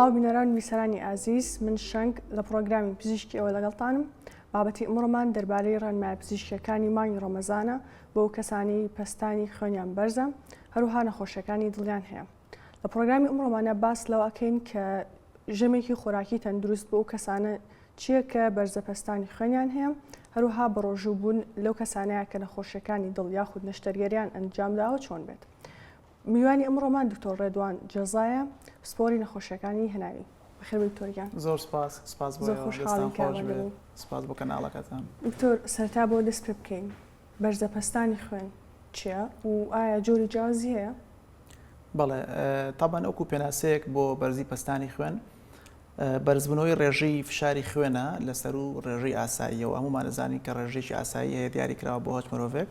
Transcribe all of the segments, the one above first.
سڵاو بینەران بیسەرانی ئازیز من شەنگ لە پرۆگرامی پزیشکی ئەوە لەگەڵتانم بابەتی ئەمڕۆمان دەربارەی ڕێنمای پزیشکیەکانی مانگی ڕەمەزانە بۆ کەسانی پەستانی خوێنیان بەرزە هەروها نەخۆشیەکانی دڵیان هەیە. لە پرۆگرامی ئەمڕۆمانە باس لەوەکەین کە ژەمێکی خۆراکی تەندروست بۆ کەسانە چییە کە بەرزە پەستانی خوێنیان هەیە هەروها بەڕۆژوو بوون لەو کەسانەیە کە نەخۆشیەکانی دڵ یاخود نەشتەرگەریان ئەنجامداوە چۆن بێت. میوانی ئەمڕۆمان دکتۆر ڕێدوان جەزایە سپۆری نەخۆشیەکانی هەناوی. بەخێر دکتۆریان. زۆر سپاس بۆ سپاس بۆ کەناڵەکەتان. دکتۆر سەرتا بۆ دەست پێ بکەین بەرزە پەستانی خوێن چییە و ئایا جۆری جیازی هەیە؟ بەڵێ تابان ئەوکو پێناسەیەک بۆ بەرزی پەستانی خوێن بەرزبوونەوەی ڕێژەی فشاری خوێنە لەسەر و ڕێژەی ئاساییەوە هەمومان دەزانین کە ڕێژەیەکی ئاسایی هەیە دیاریکراوە بۆ هەچ مرۆڤێک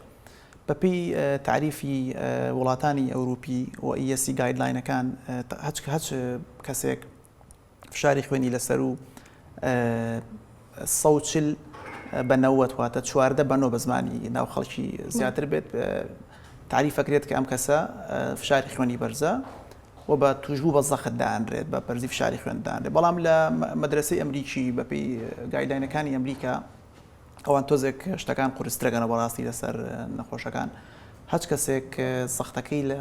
بەپێی تعریفی وڵاتانی ئەوروپی و ESC گایدلاینەکان هەچ کەسێک فشاری خوێنی لەسەر و 140 بە 90 واتە 14 بە 9 بە زمانی ناو خەڵکی زیاتر بێت تعریفەکرێت کە ئەم کەسە فشاری خوێنی بەرزە و بە توژبوو بە زەخت دانرێت بە بەرزی فشاری خوێندانرێت بەڵام لە مەدرسەی ئەمریکی بەپێی گایدلاینەکانی ئەمریکا ئەوان تۆزێک شتەکان قورسترەگەنە بەڕاستی لەسەر نەخۆشەکان هەچ کەسێک سەختەکەی لە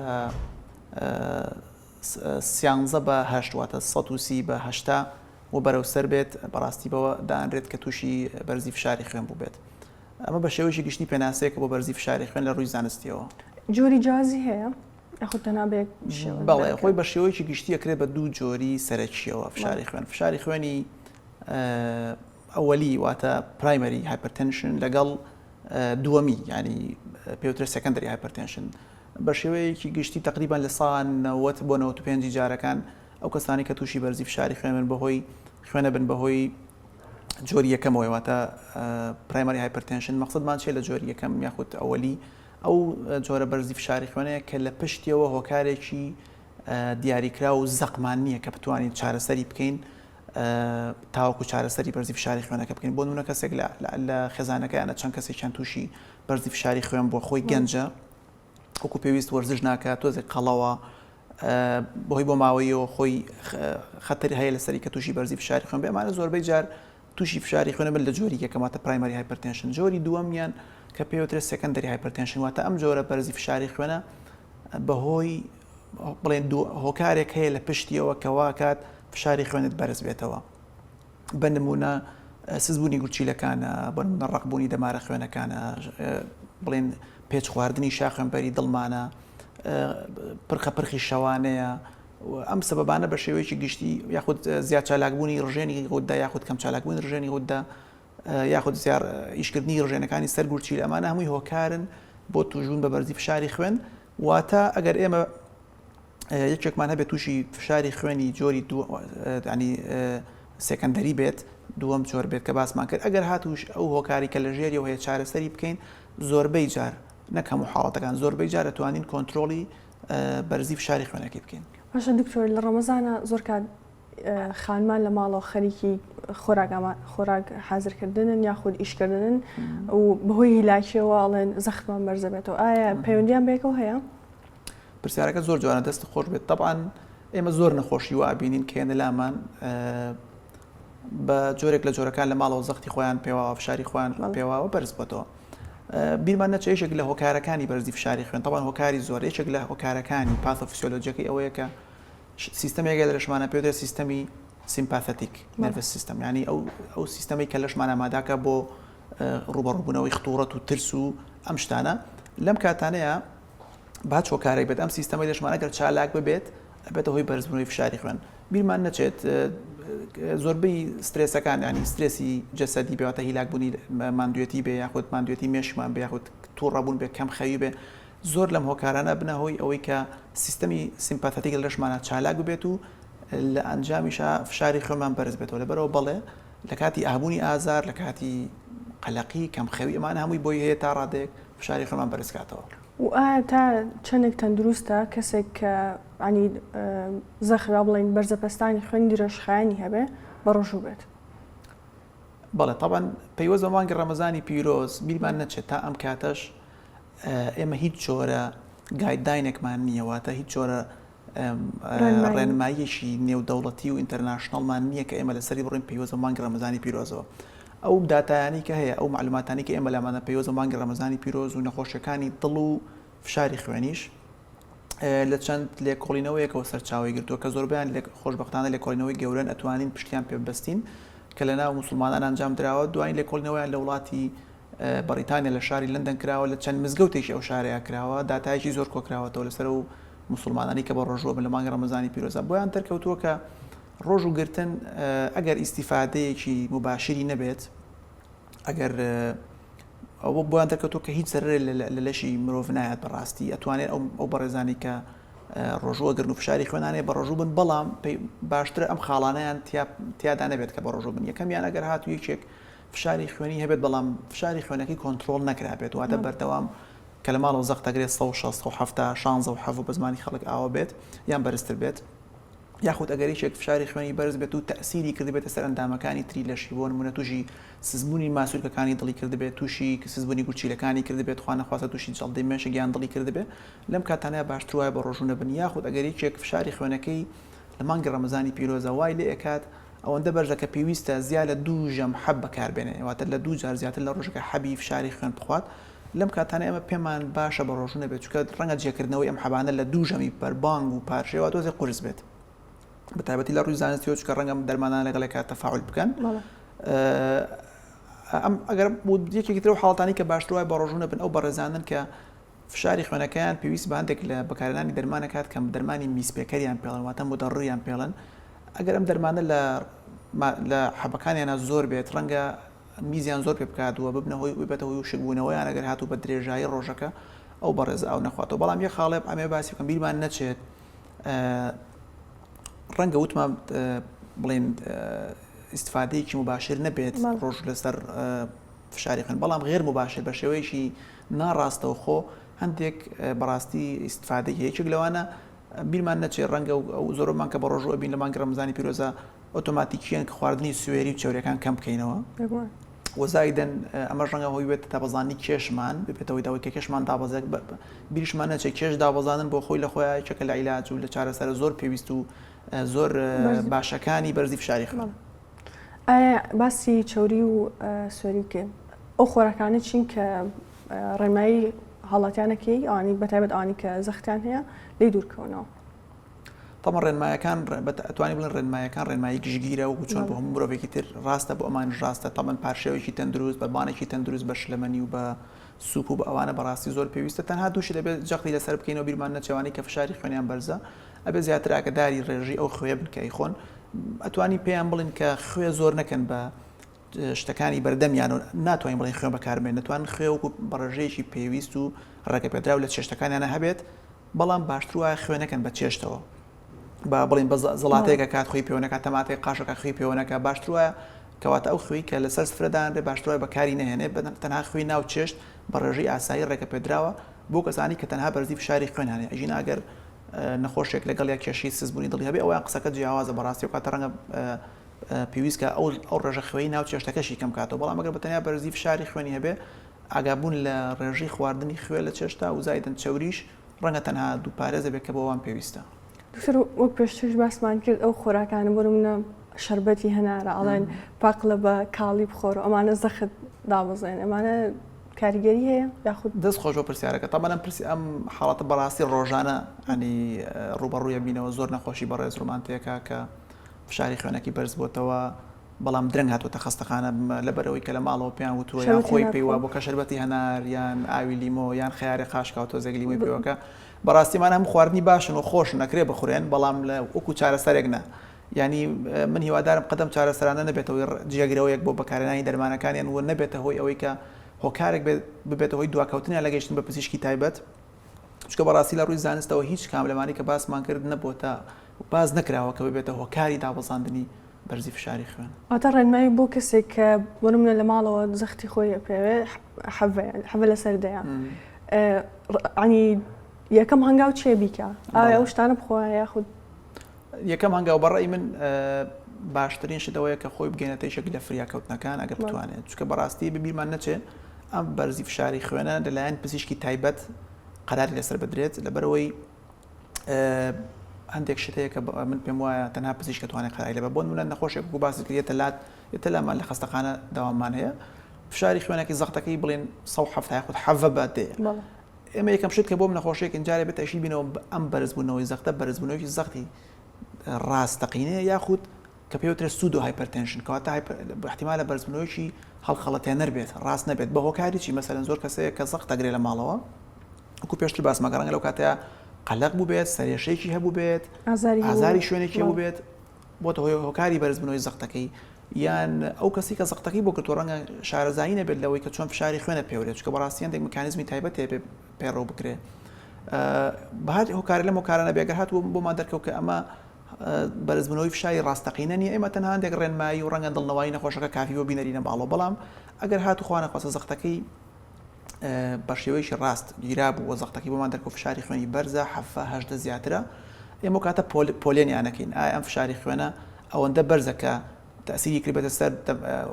13 بە 8 واتە 130 بە 8 و بەرەوسەر بێت بەڕاستی بەوە دانرێت کە تووشی بەرزی فشاری خوێن بوو بێت. ئەمە بە شێوەیەکی گشتی پێناسەیەکە بۆ بەرزی فشاری خوێن لە ڕووی زانستیەوە. جۆری جیازی هەیە؟ بەڵێ خۆی بە شێوەیەکی گشتی ئەکرێت بە دوو جۆری سەرەکیەوە فشاری خوێن. فشاری خوێنی ئەوەلی واتە پرایمەری هایپەرتەنشن لەگەڵ دووەمی ینی پێوترە سەکەندەری هایپەرتەنشن بە شێوەیەکی گشتی تقریبان لە ساڵ 90 بۆ 95 جارەکان ئەو کەسانی کە تووشی بەرزی فشاری خوێن بەهۆی خوێنە بن بەهۆی جۆری یەکەمەوەی واتە پرایمەری هایپەرتەنشن مەقسەدمان چێ لە جۆری یەکەم یاخود ئەوەلی ئەو جۆرە بەرزی فشاری خوێنەیە کە لە پشتیەوە هۆکارێکی دیاریکرا و زەقمان نییە کە بتوانین چارەسەری بکەین تاوەکو چارەسەری بەرزی فشاری خوێنەکە بکەین بۆ نمونە کەسێک لە خێزانەکەیانە چەند کەسێکیان تووشی بەرزی فشاری خوێن بۆ خۆی گەنجە وەکو پێویست وەرزش ناکات تۆزێک قەڵەوە بۆی بۆ ماوەیەوە خۆی خەتەری هەیە لەسەری کە تووشی بەرزی فشاری خوێن بێ ئەمانە زۆربەی جار تووشی فشاری خوێنە بن لە جۆری یەکەماتە پرایمەری هایپەرتەنشن جۆری دووەمیان کە پێوترێت سەکەندەری هایپەرتەنشن واتە ئەم جۆرە بەرزی فشاری خوێنە بەهۆی بڵێن هۆکارێک هەیە لە پشتیەوە کەوا کات فشاری خوێنت بەرز بێتەوە بە نمونە سزبوونی گورچیلەکانە بۆ نمونە ڕقبوونی دەمارە خوێنەکانە بڵێن پێچ خواردنی شا خوێنبەری دڵمانە پرخەپرخی شەوانەیە ئەم سەبەبانە بە شێوەیەکی گشتی یاخود زیاد چالاکبوونی ڕژێنی غوددا یاخود کەم چالاکبوونی ڕژێنی غوددا یاخود زیار ئیشکردنی ڕژێنەکانی سەر گورچیل ئەمانە هەمووی هۆکارن بۆ توژبوون بە بەرزی فشاری خوێن واتە ئەگەر ئێمە یەکێکمان هەبێت تووشی فشاری خوێنی جۆری ینی سێکەندەری بێت دووەم جۆر بێت کە باسمان کرد ئەگەر هاتوش ئەو هۆکاری کە لە ژێریەوە هەیە چارەسەری بکەین زۆربەی جار نەک هەموو حاڵەتەکان زۆربەی جار دەتوانین کۆنتترۆلی بەرزی فشاری خوێنەکەی بکەین. باشە دکتۆر لە ڕەمەزانە زۆر کات خانمان لە ماڵەوە خەریکی خۆراک حازرکردنن یاخود ئیشکردن و بەهۆی هیلاکیەوە ئەڵێن زەختمان بەرزە بێتەوە ئایا پەیوەندیان بێکەوە هەیە؟ پرسیارەکە زۆر جوانە دەست خۆش بێت طبعاً ئێمە زۆر نەخۆشی و ئابینین کێنە لامان بە جۆرێک لە جۆرەکان لە ماڵەوە زەختی خۆیان پێوە فشاری خۆیان پێواوە بەرز بێتەوە بیرمان نەچێت یەکێک لە هۆکارەکانی بەرزی فشاری خوێن طبعاً هۆکاری زۆر یەکێک لە هۆکارەکانی پاثۆفیسیۆلۆجیەکەی ئەوەیە کە سیستەمێک لە لەشمانە پێوترێت سیستەمی سیمپاثەتیک نەرڤس سیستەم ینی ئەو سیستەمی کە لەشمانە ئامادەکە بۆ ڕوبەڕووبوونەوەی خطوورەت و ترس و ئەم شتانە لەم کاتانەیە باچ هۆکارێک بێت ئەم سیستەمەی لەشمانە گەر چالاک ببێت ئەبێتە هۆی بەرزبوونەوەی فشاری خوێن بیرمان نەچێت زۆربەی سترێسەکان ینی سترێسی جەسەدی بێتە هیلاکبوونی ماندوێتی بێ یاخود ماندوێتی مێشمان بێ یاخود تووڕەبوون بێ کەم خەوی بێ زۆر لەم هۆکارانە بنە هۆی ئەوەی کە سیستەمی سیمپاتەتیک لە لەشمانە چالاک بێت و لە ئەنجامیشە فشاری خوێنمان بەرز بێتەوە لەبەرەوە بەڵێ لە کاتی ئابوونی ئازار لە کاتی قەلەقی کەم خەوی ئەمانە هەمووی بۆی هەیە تا ڕادێک فشاری خوێنمان بەرزکاتەوە. و ئایا تا چەندێک تەندروستە کەسێک کە ینی زەخرا بڵێن بەرزە پەستانی خوێنی درێژخایانی هەبێ بەڕۆژوو بێت؟ بەڵێ طبعاً پەیوەست بە مانگی ڕەمەزانی پیرۆز بیرمان نەچێت تا ئەم کاتەش ئێمە هیچ جۆرە گایدلاینێکمان نییە واتە هیچ جۆرە ڕێنماییەکی نێودەوڵەتی و ئینتەرناشنڵمان نییە کە ئێمە لەسەری بڕین پێویستە مانگی ڕەمەزانی پیرۆزەوە. ئەو داتایانی کە هەیە ئەو معلوماتانی کە ئێمە لامانە پێویستە مانگی ڕەمەزانی پیرۆز و نەخۆشیەکانی دڵ و فشاری خوێنیش لە چەند لێکۆڵینەوەیەکەوە سەرچاوی گرتووە کە زۆربیان خۆشبەختانە لێکۆڵینەوەی گەورەن ئەتوانین پشتیان پێ ببەستین کە لە ناو موسڵمانان ئەنجام درراوە دوای لێکۆڵینەوەیان لە وڵاتی بەریتانیا لە شاری لەندەن کراوە لە چەند مزگەوتێکی ئەو شارەیە کراوە داتایکی زۆر کۆکراوەتەوە لەسەر و مسلمانانی کە بە ڕۆژوە بن لە مانگی ڕەمەزانی پیرۆزە بۆیان دەرکەوتووە کە ڕۆژ و گرتن ئەگەر ئیسیفادەیەکی مباشری نەبێت ئەگەر ئەوە بۆیان دەرکەوتووە کە هیچ سەرێ لە لەشی مرۆڤ نایەت بەڕاستی ئەتوانێت ئەو بەڕێزانی کە ڕۆژوە گرن و فشاری خوێنانێ بە ڕۆژوو بن بەڵام باشترە ئەم خاڵانیان تیادا نەبێت کە بە ڕۆژوو بن یەکەمیان ئەگەر هاتوو یەکێک فشاری خوێنی هەبێت بەڵام فشاری خوێنەکەی کۆنتترۆل نەکرابێت واتە بەردەوام کە لە ماڵەوە زەختەگرێت 16 بە زمانی خەڵک ئاوە بێت یان بەرزتر بێت یاخود ئەگەر یەکێک فشاری خوێنی بەرز بێت و تەسیری کردبێتە سەر ئەندامەکانی تری لەشی بۆ نمونە تووشی سزبوونی ماسوولکەکانی دڵی کردبێت تووشی سزبوونی گورچیلەکانی کردبێت خوا نەخوازە تووشی جەڵدەی مێشک یان دڵی کردبێت لەم کاتانەیە باشتر وایە بە ڕۆژوو نەبن یاخود ئەگەر یەکێک فشاری خوێنەکەی لە مانگی ڕەمەزانی پیرۆزە وای لێ ئەکات ئەوەندە بەرزە کە پێویستە زیاد لە 2 ژەم حەب بەکاربێنێ واتە لە 2 جار زیاتر لە ڕۆژەکە حەبی فشاری خوێن بخوات لەم کاتانە ئێمە پێمان باشە بە ڕۆژوو نەبێت چونکە ڕەنگە جێکردنەوەی ئەم حەبانە لە 2 ژەمی بەربانگ و پارچەوە تۆزێ قورس بێت بەتایبەتی لە ڕووی زانستیەوە چونکە ڕەنگەم دەرمانان لەگەڵێکا تەفاعول بکەن ئەگەر یەکێکی تر حاڵەتانی کە باشتر وایە بە ڕۆژوو نەبن ئەو بەڕێزانن کە فشاری خوێنەکەیان پێویست بە هەندێک لە بەکارهێنانی دەرمانە کات کەم دەرمانی میسپێکەریان پێڵن واتە مودەڕڕیان پێڵن ئەگەر ئەم دەرمانە لە حەبەکانیانە زۆر بێت ڕەنگە میزیان زۆر پێ بکاتوە ببنەوەی بێتەوەی وشکبوونەوەیان ئەگەر هاتوو بە درێژایی ڕۆژەکە ئەو بەڕێز ئەو نەخواتەوە بەڵام یە خاڵێ ئەمێ باسی بکەم بیرمان نەچێت ڕەنگە وتمان بڵێن ئیسفادەیەکی مباشر نەبێت ڕۆژ لەسەر فشاری خوێن بەڵام غێر مباشر بە شێوەیەکی ناڕاستەوە خۆ هەندێک بەڕاستی ئیسفادەی هەیەکێک لەوانە بیرمان نەچێت ڕەنگە و زۆرمان کە بە ڕۆژوە بین لە مانگی ڕەمەزانی پیرۆزە ئۆتۆماتیکیان کە خواردنی سوێری و چێورەکان کەم بکەینەوە وەزایدەن ئەمە ڕەنگە هۆی بێت تابەزانی کێشمان بێتەوەی داوای کە کێشمان دابەزێک بیریشمان نەچێت کێش دابەزانن بۆ خۆی لە خۆیان چەکە لە عیلاج و لە چارەسەر زۆر پێویست و زۆر باشەکانی بەرزی فشاری خوێن. ئایا باسی چۆری و سوێریکە ئەو خۆراکانە چین کە ڕێنمایی هەڵاتیانەکەی ئەوانی بەتایبەت ئەوانی کە زەختیان هەیە لێ دوورکەونەوە تەمە ڕێنمایەکان ئەتوانی بڵێن ڕێنمایەکان ڕێنمایی گشتگیرە و چۆن بۆ هەموو مرۆڤێکی تر ڕاستە بۆ ئەمان ڕاستە تەمەن پارشێوێکی تەندروست بەربانێکی تەندروست بە شلەمەنی و بە سوپ و بە ئەوانە بەڕاستی زۆر پێویستە تەنها دووشی دەبێت جەختی لەسەر بکەینەوە بیرمان نەچێوانی کە فشاری خوێنیان بەرزە ئەبێ زیاتر ئاگاداری ڕێژی ئەو خوێ بنکەی خۆن ئەتوانی پێیان بڵین کە خوێ زۆر نەکەن بە شتەکانی بەردەمیان و ناتوانین بڵین خوێ بەکاربێن نتوان خوێ وەکو بەڕێژەیەکی پێویست و ڕێگەپێدراو لە چێشتەکانیانە هەبێت بەڵام باشتر وایە خوێ نەکەن بە چێشتەوە بە بڵین بە زەڵاتەیەکە کات خۆی پێوەنەکە تەماتەی قاشەکە خوی پێوەنەکە باشتر وایە کەواتە ئەو خوێی کە لەسەر سفرەدانرێ باشتر وایە بەکاری نەهێنێ تەنها خوێی ناو چێشت بە ڕێژەی ئاسایی ڕێگەپێدراوە بۆ کەسانی کە تەنها بەرزی فشاری خوێن هەنێ ئەژین ئەگەر نەخۆشێک لەگەڵ یا کێشی سزبوونی دڵی هەبێ ئەویان قسەکە جیاوازە بەڕاستی و کاتە ڕەنگە پێویستکە ئەو ڕێژە خوێی ناو چێشتەکەشی کەم کاتەوە بەڵام ئەگەر بەتەنیا بەرزی فشاری خوێنی هەبێ ئاگابوون لە ڕێژەی خواردنی خوێ لە چێشتا و زایدن چەوریش ڕەنگە تەنها دوو پارێزە بێت کە بۆوان پێویستە. دوکتۆر وەک پێشترش باسمان کرد ئەو خۆراکانە بۆ منە شەربەتی هەنارە ئەڵێن پاقلە بە کاڵی بخۆرە ئەمانە زەخت دابەزێن ئەمانە کاریگەری هەیە یاخود دەست خۆشەوە پرسیارەکە تامان پرسی ئەم حاڵەتە بەڕاستی ڕۆژانە ئەنی ڕوبەڕوویە بینەوە زۆر نەخۆشی بەڕێز ڕۆمانتیەکە کە فشاری خوێنەکی بەرز بۆتەوە بەڵام درەنگ هاتوۆتە خەستەخانە لەبەرەوەی کە لە ماڵەوە پێیان وتووە یان خۆی پێیوە بۆ کە شەربەتی هەنار یان ئاوی لیمۆ یان خیاری خاشکا و تۆزێک لیمۆی پێوەکە بەڕاستیمان هەم خواردنی باشن و خۆش نەکرێ بخورێن بەڵام لە وەکو چارەسەرێک نە ینی من هیوادارم قەدەم چارەسەرانە نەبێتەوەی جێگرەوەیەک بۆ بەکارهێنانی دەرمانەکانیان و نەبێتە هۆی ئەوەی کە هۆکارێک ببێتە هۆی دواکەوتنیان لەگەیشتن بە پزیشکی تایبەت چونکە بەڕاستی لە ڕووی زانستەوە هیچ کاملەمانی کە باسمان کرد نەبووە باز نەکراوە کە ببێتە هۆکاری دابەزاندنی بەرزی فشاری خوێن. ئەتە ڕێنمایی بۆ کەسێک کە بۆ نمونە لە ماڵەوە زەختی خۆی پێوێ حەڤە لەسەر دەیە عنی یەکەم هەنگاو چێ بیکە ئایا ئەو شتانە بخۆە یاخود یەکەم هەنگاو بەڕێی من باشترین شتەوەیە کە خۆی بگەێنێتەیشێک لە فریاکەوتنەکان ئەگەر بتوانێت چونکە بەڕاستی ببیرمان نەچێت ئەم بەرزی فشاری خوێنە لەلایەن پزیشکی تایبەت قەراری لەسەر بدرێت لەبەرەوەی هەندێک شتەیە کە من پێم وایە تەنها پزیشک دەتوانێت قەرای لێ بە بۆ نمونە نەخۆشێک بوو باسی کردێتە لەمان لە خەستەخانە داوامان هەیە فشاری خوێنێکی زەختەکەی بڵێن 170 خود حەڤە بەدەیە ئێمە یەکەم شت کە بۆ منەخۆشێک جارێ بێت ئەشی بینەوە ئەم بەرزبوونەوەی زەختە بەرزبوونەوەی زەختی ڕاستەقینەیە یاخود کە پێوترێت سودو هایپەرتێنشن کەواتە احتیمالە بەرزبوونەوەیکی هەڵخەڵەتێنەر بێت ڕاست نەبێت بە هۆکاریی مەسەرەن زۆر کەسەیە کە زەخت دەگرێت لە ماڵەوە وەکو پێشتر باسمە گەڕەنگە لەو کاتەیە قەلەق بوو بێت سەرێشەیەکی هەبوو بێت ئازاری شوێنێکی بوو بێت بۆتە هۆی هۆکاری بەرزبوونەوەی زەختەکەی یان ئەو کەسی کە زەختەکەی بۆ کردو ڕەنگە شارەزایی نەبێت لەوەی کە چۆن فشاری خوێنە پێورێت چکە بەڕاستی هەندێک میکانیزمی تایبەت هەیە پێڕەو بکرێت بەهات هۆکارە لەم هۆکارانە بێگەر هاتووە بۆمان دەرکەوت کە ئەمە بەرزبوونەوەی فشاری ڕاستەقینە نیە ئێمە تەنها هەندێک ڕێنمایی و ڕەنگە دڵنەوەی نەخۆشەکە کافی بۆ بینەرینە باڵۆ بەڵام ئەگەر هاتو خوا نەخواسە زەختەکەی بە شێوەیەکی ڕاست گیرا بوو وە زەختەکەی بۆمان دەرکەوت فشاری خوێنی بەرزە 7-8 زیاترە ئێمە کاتە پۆلێنیانەکەین ئایا ئەم فشاری خوێنە ئەوەندە بەرزە کە تەسیری کرد بێتە سەر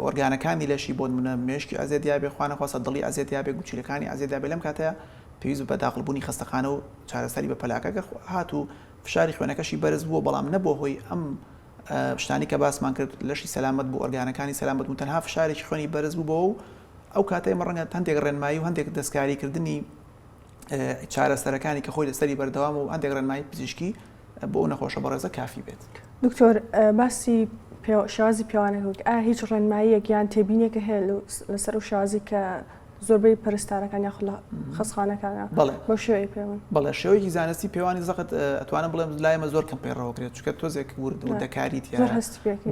ئۆرگانەکانی لەشی بۆ نمونە مێشکی ئازێدیابێ خوا نەخواسە دڵی ئازێدیابێ گوچیلەکانی ئازێدیابێ لەم کاتەیە پێویست بە داخڵبوونی خەستەخانە و چارەسەری بە پەلاکەگە هاتوو فشاری خوێنەکەشی بەرز بووە بەڵام نەبووە هۆی ئەم شتانی کە باسمان کرد لەشی سەلامەت بوو ئۆرگانەکانی سەلامەت بوون تەنها فشارێکی خوێنی بەرز بوو بۆ ئەو کاتەیە ڕەنگە هەندێک ڕێنمایی و هەندێک دەستکاریکردنی چارەسەرەکانی کە خۆی لەسەری بەردەوام و هەندێک ڕێنمایی پزیشکی بۆ ئەو نەخۆشە بەڕێزە کافی بێت. دکتۆر باسی شازی پیاوانێک ئایا هیچ ڕێنماییەک یان تێبینێکە هەیە لەسەر و شازی کە زۆربەی پەرستارەکان یا خەستخانەکانە بۆ شێوەی پێوان بەڵێ شێوەیەکی زانستی پێوانی زەخت ئەتوانم بڵێم لایەمە زۆر کەم پێڕەوەکرێت چکە تۆزێک وردەکاریت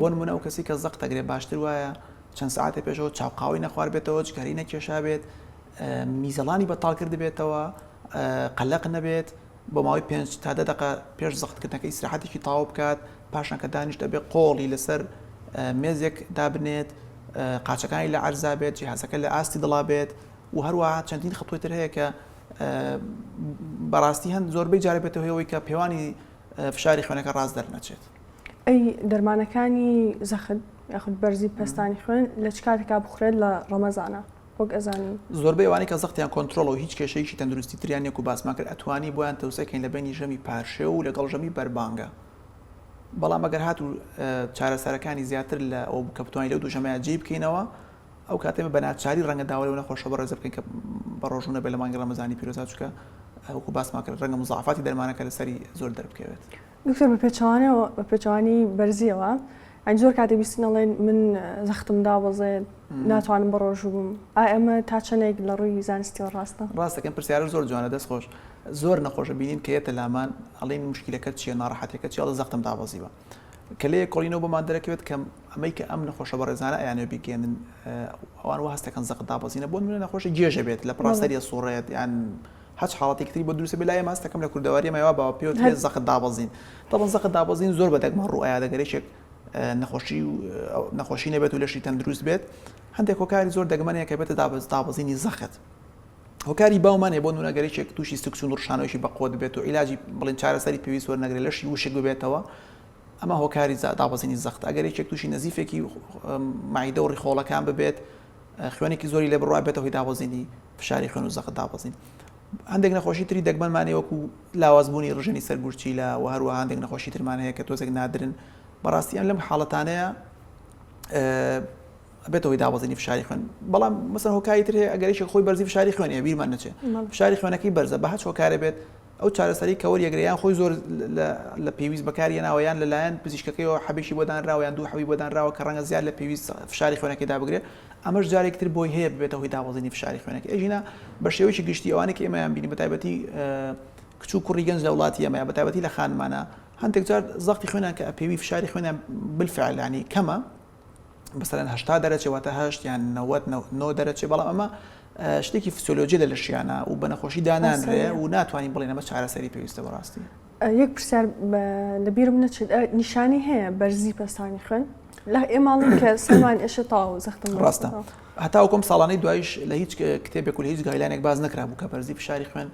بۆ نمونە ئەو کەسی کە زەخت دەگرێت باشتر وایە چەند ساعتێ پێشەوە چاوقاوی نەخوار بێتەوە جگەری نەکێشا بێت میزەڵانی بەتاڵ کرد بێتەوە قەلەق نەبێت بۆ ماوەی 5 تا 10 دقیقە پێش زەختکردنەکەی ئیستراحەتێکی تاو بکات پاشان کە دانیشت دەبێت قۆڵی لەسەر مێزێک دابنێت قاچەکانی لە عەرزا بێت جیهازەکە لە ئاستی دڵا بێت و هەروەها چەندین خەتوی تر هەیە کە بەڕاستی هەند زۆربەی جارە بێتەوە هەیەوەی کە پێوانی فشاری خوێنەکە ڕاست دەرنەچێت. ئەی دەرمانەکانی زەخت یاخود بەرزی پەستانی خوێن لە چ کاتێکا بخورێت لە ڕەمەزانە وەک ئەزانین زۆربەی ئەوانەی کە زەختیان کۆنتترۆڵ و هیچ کێشەیەکی تەندروستی تریان یەک و باسمان کرد ئەتوانی بۆیان تەوسەکەین لە بینی ژەمی پارشێ و لەگەڵ ژەمی بەربانگە بەڵام ئەگەر هات و چارەسەرەکانی زیاتر لە ئەو کە بتوانین لەو دوو ژەمەیە جێ بکەینەوە ئەو کاتێمە بە ناچاری ڕەنگە داوای و نەخۆشە بە ڕێزە بکەین کە بە ڕۆژوونە بێ لە مانگی ڕەمەزانی پیرۆزا چکە وەکو باسمان کرد ڕەنگە مزاعفاتی دەرمانەکە لەسەری زۆر دەربکەوێت. دکتۆر بە پێچوانی بەرزیەوە ئەنج زۆر کاتێ بیستین ئەڵێن من زەختم دابەزێت ناتوانم بە ڕۆژوو بووم ئەمە تا چەندێک لە ڕووی زانستیەوە ڕاستە ڕاستەکەم پرسیارە زۆر جوانە دەستخۆش زۆر نەخۆشە بینین کە یەتە لامان ئەڵێن مشکلەکە چیە ناڕەحەتێکە چی ئەڵە زەختم دابەزیوە کە لێ کۆڵینەوە بەمان دەرەکەوێت کەم ئەمەی کە ئەم نەخۆشە بە ڕێزانە ئەیانێ بیگەێنن ئەوان وە هەستەکەن زەخت دابەزینە بۆ منە نەخۆشە گێژە بێت لە پڕاستەریە سوڕێت یان هەچ حاڵەتی کتری بۆ دروستە بێ لای ماستەکەم لە کوردەواری مایوا بەوە پێوت هێز زەخت دابەزین تەڵەن زەخت دابەزین زۆر بەدەگمە ڕوو ئایا دەگەرێشێک نەخۆشی نەبێت و لەشی تەندروست بێت هەندێک هۆکاری زۆر دەگمەنەیە کە بێتە دابەزینی زەخت هۆکاری باومانێ بۆ نمونەگەرێکێک تووشی سکسون و ڕشانەوەیشی بەقۆ دەبێت و عیلاجی بڵێن چارەسەری پێویست وەرنەگرێت لەشی وشک ببێتەوە ئەمە هۆکاری دابەزینی زەخت ئەگەرێکێک تووشی نەزیفێکی مایدە و ڕیخۆڵەکان ببێت خوێنێکی زۆری لێ بڕوا بێتەوە هۆی دابەزینی فشاری خوێن و زەخت دابەزین هەندێک نەخۆشی تری دەگمەنمانەیە وەکو لاوازبوونی ڕژێنی سەرگورچیلە و هەروە هەندێک نەخۆشی ترمان هەیە کە تۆزێک نادرن بەڕاستیان لەم حاڵەتانەیە بێتەوەی دابەزینی فشاری خوێن بەڵام مەسەن هۆکاری تر هەیە ئەگەریشێک خۆی بەرزی فشاری خوێنێ بیرمان نەچێت فشاری خوێنەکەی بەرزە بە هەچ هۆکارە بێت ئەو چارەسەری کە وەریەگریان خۆی زۆر لە پێویست بەکارهێناوەیان لەلایەن پزیشکەکەیەوە حەبێکی بۆدانراوە یان دوو حەوی بۆدانراوە کە ڕەنگە زیاد لە پێویست فشاری خوێنەکەی دابگرێت ئەمەش جارێکتر بۆی هەیە بێتە هۆی دابەزینی فشاری خوێنەکەی ئەژینە بە شێوەیەکی گشتی ئەوانێک ئێمەیان بینی بەتایبەتی کچ و کوڕی گەنج لە وڵاتی ئێمەیە بەتایبەتی لە خانمانە هەندێک جار زەختی خوێنیان کە پێوی فشاری خوێنیان بالفعل ینی کەمە مثلا 80 دەرەچێ واتە 8 یان 90 دەرەچێ بەڵام ئەمە شتێکی فسیۆلۆژی لە لەشیانە و بە نەخۆشی دانانرێ و ناتوانین بڵێن ئەمە چارەسەری پێویستە بەڕاستی. یەک پرسیار لەبیرم نەچێت نیشانی هەیە بەرزی پەستانی خوێن لە ئێماڵی کە سەمان ئێشە تاو زەختم ڕاستە هەتاوەکۆم ساڵانەی دوایش لە هیچ کتێبێک و لە هیچ گایلانێک باز نەکرابوو کە بەرزی فشاری خوێن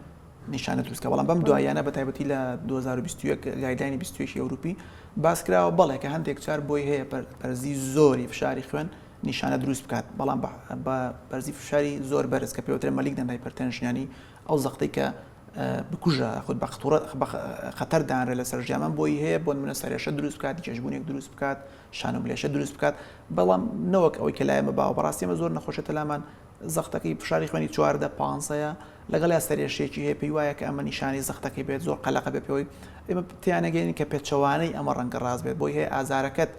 نیشانە دروستکە بەڵام بەم دوایانە بەتایبەتی لە 2021 گایدلاینی 21 ئەوروپی باس کراوە بەڵێ کە هەندێک چار بۆی هەیە بەرزی زۆری فشاری خوێن نیشانە دروست بکات بەڵام بە بەرزی فشاری زۆر بەرز کە پێوترێ مەلیگنەنت هایپەرتێنشن ینی ئەو زەختەی کە بکوژە خود بە خەتەر دانرێت لەسەر ژیامان بۆی هەیە بۆ منە سەرێشە دروست بکات جێژبوونێک دروست بکات شانۆملێشە دروست بکات بەڵام نەوەک ئەوەی کە لایەمە باوە بەڕاستی ئێمە زۆر نەخۆشە لامان زەختەکەی فشاری خوێنی 14 15 لەگەڵ یا سەرێشێکی هەیە پێی وایە کە ئەمە نیشانی زەختەکەی بێت زۆر قەلەقە بێت پێوەی ئێمە تیانەگەین کە پێچەوانەی ئەمە ڕەنگە ڕاست بێت بۆی هەیە ئازارەکەت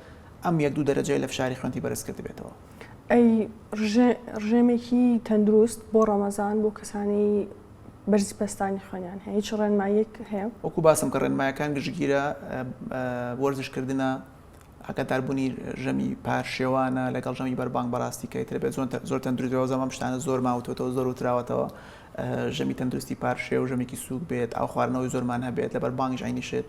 ئەم 1-2 دەرەجەی لە فشاری خوێنی بەرز کرد بێتەوە. ئەی ڕژێمێکی تەندروست بۆ ڕەمەزان بۆ کەسانی بەرزی پەستانی خوێنیان هەیە هیچ ڕێنماییەک هەیە؟ وەکو باسم کە ڕێنمایەکان گشتگیرە وەرزشکردنە ئاگاداربوونی ژەمی پارشێوانە لەگەڵ ژەمی بەربانگ بەڕاستی کەیتر بێت زۆر تەندروستەوە زەمام شتانە زۆر ماوتەوە زۆر وتراوەتەوە ژەمی تەندروستی پارشێ و ژەمێکی سووک بێت ئەو خواردنەوەی زۆرمان هەبێت لە بەربانگیش عینیشێت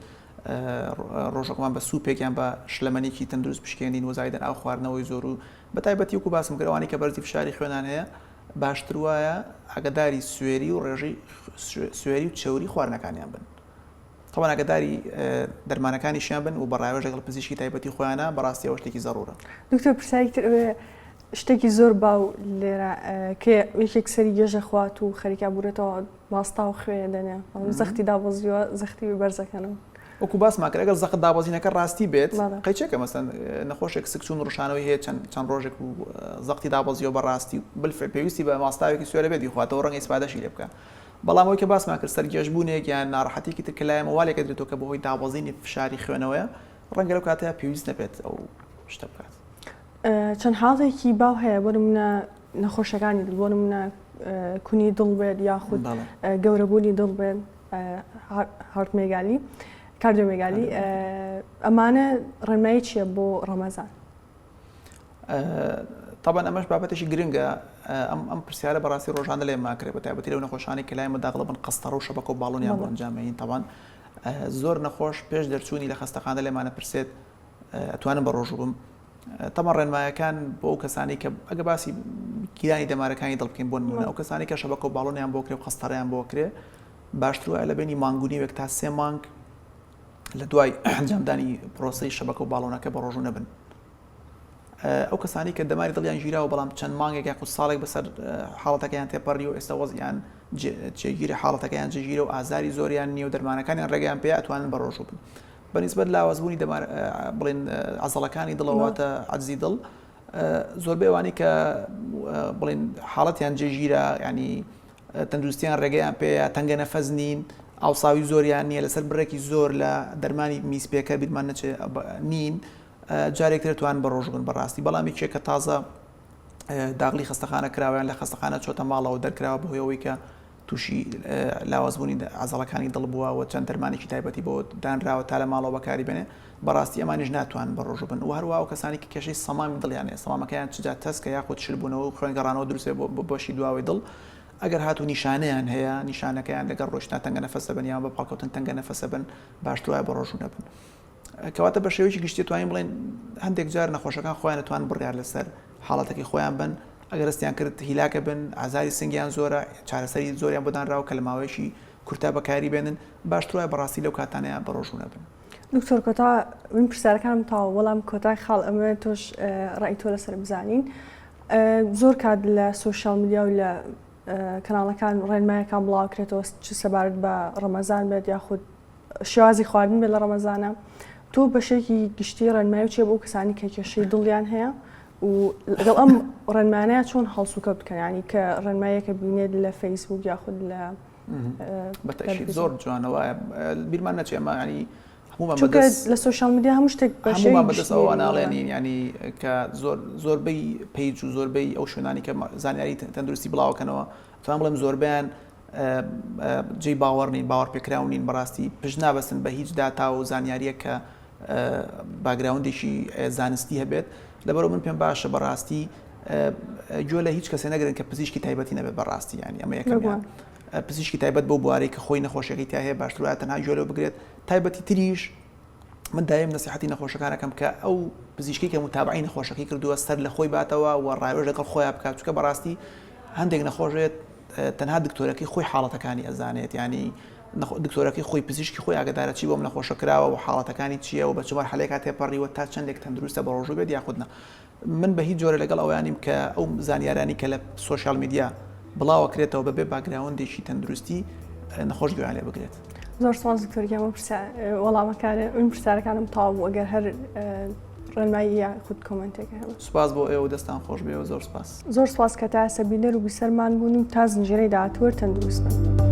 ڕۆژەکەمان بە سوپێکیان بە شلەمەنێکی تەندروست پشکێنین وەزایدەن ئەو خواردنەوەی زۆر و بەتایبەتی وەکو باسم کردوانی کە بەرزی فشاری خوێنان هەیە باشتر وایە ئاگداری سوێری و ڕێژەی سوێری و چێوری خواردنەکانیان بن. طبعا ئاگداری دەرمانەکانیشیان بن و بەڕایوەژ لەگەڵ پزیشکی تایبەتی خۆیانە بەڕاستی ئەوە شتێکی زەڕورە. دکتۆر پرسیارێکتر شتێکی زۆر باو لێرە کە یەکێک سەری گێژە خوات و خەریکا بورێتەوە ماستا و خوێ دەنێ زەختی دابەزیوە زەختی بەرزەکەنەوە. وەکو باسمان کرد ئەگەر زەخت دابەزینەکە ڕاستی بێت قەیچێکە مەسەن نەخۆشێک سکچون ڕشانەوەی هەیە چەند ڕۆژێک و زەختی دابەزیەوە بەڕاستی بالفعل پێویستی بە ماستاوێکی سوێرە بێت دیخواتەوە ڕەنگە ئیسپادەشی لێ بکە. بەڵام ئەوەی کە باسمان کرد سەرگێژبوونێک یان ناڕەحەتێکی تر کە لایەمە والێک دێتەوە کە بەهۆی دابەزینی فشاری خوێنەوەیە ڕەنگە لەو کاتەیە پێویست نەبێت ئەو شتە بکات. چەند حاڵێکی باو هەیە بۆ نمونە نەخۆشەکانی دڵ بۆ نمونە کونی دڵ بێت یاخود گەورەبوونی دڵ بێت هارتمێگالی کاردیۆمێگالی ئەمانە ڕێنمایی چییە بۆ ڕەمەزان؟ طبعا ئەمەش بابەتێکی گرنگە ئەم پرسیارە بەڕاستی ڕۆژانە لێ ماکرێت بەتایبەتی لەو نەخۆشانی کە لایەمە داغڵبن قەستەڕە و شەبەکە و باڵۆنیان بۆ ئەنجامەین طبعا زۆر نەخۆش پێش دەرچوونی لە خەستەخانە لێمانە پرسێت ئەتوانم بە ڕۆژوو بم. طبعا ڕێنمایەکان بۆ ئەو کەسانی کە ئەگە باسی گیرانی دەمارەکانی دڵ بکەین بۆ نمونە ئەو کەسانی کە شەبەکە و باڵۆنیان بۆ کرێ و قەستەڕەیان بۆ کرێ باشتر وایە لە بینی مانگونی وەک تا 3 مانگ لە دوای ئەنجامدانی پرۆسەی شەبەکە و باڵۆنەکە بە ڕۆژوو نەبن. ئەو کەسانی کە دەماری دڵیان ژیراوە بەڵام چەند مانگێک یاخود ساڵێک بەسەر حاڵەتەکەیان تێپەڕی و ئێستا وەزیان جێگیری حاڵەتەکەیان جێگیرە و ئازاری زۆریان نییە و دەرمانەکانیان ڕێگەیان پێ ئەتوانن بە ڕۆژوو بن. بەنسبەت لاوازبوونی بڵێن عەزەڵەکانی دڵەوەتە عەجزی دڵ زۆربەی ئەوانی کە بڵێن حاڵەتیان جێگیرە ینی تەندروستیان ڕێگەیان پێەیە تەنگە نەفەس نین ئاوساوی زۆریان نییە لەسەر بڕێکی زۆر لە دەرمانی میسپێکە بیرمان نەچێ نین جارێکتر توان بە ڕۆژ بن بەڕاستی بەڵامی کێکە تازە داغلی خەستەخانە کراویان لە خەستەخانە چۆتە ماڵەوە دەرکراوە بەهۆیەوەی کە تووشی لاوازبوونی عەزەڵەکانی دڵ بووە و چەند دەرمانێکی تایبەتی بۆ دانراوە تا لە ماڵەوە بەکاری بێنێ بەڕاستی ئەمانیش ناتوان بە ڕۆژ بن و هەروە ئەو کەسانی کە کێشەی سەمامی دڵیانێ سەمامەکەیان چجا تەسکە یاخود شربوونەوە و خوێنگەڕانەوە دروستێ بۆ بۆشی دواوەی دڵ ئەگەر هاتوو نیشانەیان هەیە نیشانەکەیان لەگەڵ ڕۆشتنا تەنگە نەفەسە بن یان بە پاڵکەوتن تەنگە نەفەسە بن باشتر وایە بە ڕۆژوو نەبن. کەواتە بە شێوەیەکی گشتی توانین بڵێن هەندێک جار نەخۆشەکان خۆیان دەتوان بڕیار لەسەر حاڵەتێکی خۆیان بن ئەگەر دەستیان کرد هیلاکە بن ئازاری سنگیان زۆرە چارەسەری زۆریان بۆدانراوە کە لە ماوەیەکی کورتا بەکاری بێنن باشتر وایە بەڕاستی لەو کاتانەیە بە ڕۆژوو نەبن. دکتۆر کۆتا من پرسیارەکانم تاوە وەڵام کۆتای خاڵ ئەمە تۆش ڕای تۆ لەسەر بزانین زۆر کات لە سۆشیال میدیا و لە کەناڵەکان ڕێنمایەکان بڵاوکرێتەوە چ سەبارەت بە ڕەمەزان بێت یاخود شێوازی خواردن بێت لە ڕەمەزانە تۆ بەشێکی گشتی ڕێنمایی چێ بۆ کەسانی کە کێشەی دڵیان هەیە و لەگەڵ ئەم ڕێنمانەیە چۆن هەڵسوکەوت بکەن ینی کە ڕێنمایەکە بینێت لە فەیسبوک یاخود لە بەتەشی زۆر جوانەوە بیرمان نەچێ ئەمە ینی چونکە لە سۆشیال میدیا هەموو شتێک هەموومان بەدەستەوە ناڵێنین ینی کە زۆربەی پیج و زۆربەی ئەو شوێنانی کە زانیاری تەندروستی بڵاوکەنەوە توان بڵێم زۆربیان جێی باوەڕنین باوەڕ پێکراونین بەڕاستی پشت نابەستن بە هیچ داتا و زانیاریە کە باگراوندێکی زانستی هەبێت لەبەرەوە من پێم باشە بەڕاستی گوێ لە هیچ کەسێ نەگرن کە پزیشکی تایبەتی نەبێت بەڕاستی ینی ئەمە یەکەمیان پزیشکی تایبەت بۆ بوارەی کە خۆی نەخۆشیەکەی تا هەیە باشتر وایە تەنها گوێ لەوە بگرێت تایبەتی تریش من دایم نصیحەتی نەخۆشەکانەکەم کە ئەو پزیشکی کە متابعی نەخۆشەکەی کردووە سەر لە خۆی باتەوە و ڕایوەژ لەگەڵ خۆیان بکات چونکە بەڕاستی هەندێک نەخۆشێت تەنها دکتۆرەکەی خۆی حاڵەتەکانی ئەزانێت ینی دکتۆرەکەی خۆی پزیشکی خۆی ئاگادارە چی بۆم نەخۆشە کراوە و حاڵەتەکانی چییە و بە چ مەرحەلەیەکا تێپەڕیوە تا چەندێک تەندروستە بە ڕۆژوو بێت یاخودنا من بە هیچ جۆرە لەگەڵ ئەوانیم کە ئەو زانیارانی کە لە سۆشیال میدیا بڵاوەکرێتەوە بەبێ باگراوندێکی تەندروستی نەخۆش گویان لێ بگرێت. زۆر سپاس دکتۆر وەڵامەکانە ئەم پرسیارەکانم تەواو بوو ئەگەر هەر ڕێنمایی یا خود کۆمنتێکە هەبێت. سوپاس بۆ ئێوە دەستان خۆش بێەوە زۆر سپاس. زۆر سپاس کە تا سەبینەر و بیسەرمان بوون و تا زنجیرەی داهاتووە تەندروست بن.